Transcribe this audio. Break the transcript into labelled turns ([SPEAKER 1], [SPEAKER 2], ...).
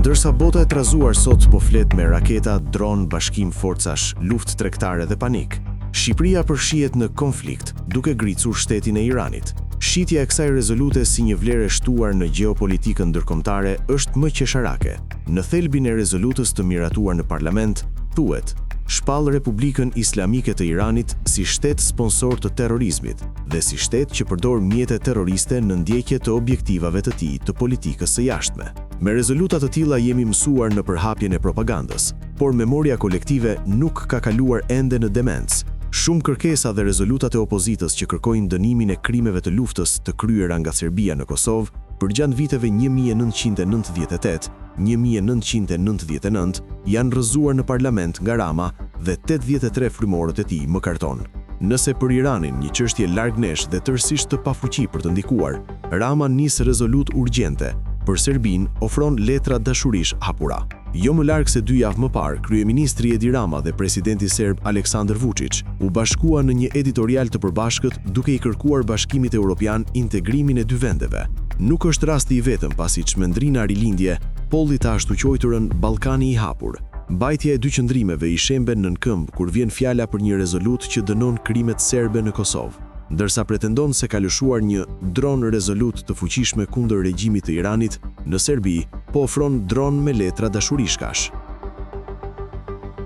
[SPEAKER 1] Ndërsa bota e trazuar sot po flet me raketa, dron, bashkim forcash, luftë tregtare dhe panik, Shqipëria përshihet në konflikt, duke gricur shtetin e Iranit. Shitja e kësaj rezolute si një vlerë e shtuar në gjeopolitikën ndërkombëtare është më qesharake. Në thelbin e rezolutës të miratuar në parlament, thuhet: shpall Republikën Islamike të Iranit si shtet sponsor të terrorizmit dhe si shtet që përdor mjete terroriste në ndjekje të objektivave të tij të politikës së jashtme. Me rezoluta të tilla jemi mësuar në përhapjen e propagandës, por memoria kolektive nuk ka kaluar ende në demencë. Shumë kërkesa dhe rezolutat e opozitës që kërkojnë dënimin e krimeve të luftës të kryera nga Serbia në Kosovë përgjatë viteve 1998, 1999 janë rrëzuar në parlament nga Rama dhe 83 frymorët e tij më karton. Nëse për Iranin një çështje larg nesh dhe tërësisht të pafuqi për të ndikuar, Rama nis rezolut urgjente, për Serbin ofron letra dashurish hapura. Jo më larg se 2 javë më parë, kryeministri Edi Rama dhe presidenti serb Aleksandar Vučić u bashkua në një editorial të përbashkët duke i kërkuar Bashkimit Evropian integrimin e dy vendeve. Nuk është rasti i vetëm pasi çmendrina rilindje polli të ashtu quajturën Ballkani i hapur. Mbajtja e dy qëndrimeve i shemben nën këmbë kur vjen fjala për një rezolut që dënon krimet serbe në Kosovë, ndërsa pretendon se ka lëshuar një dron rezolut të fuqishme kundër regjimit të Iranit, në Serbi po ofron dron me letra dashurishkash.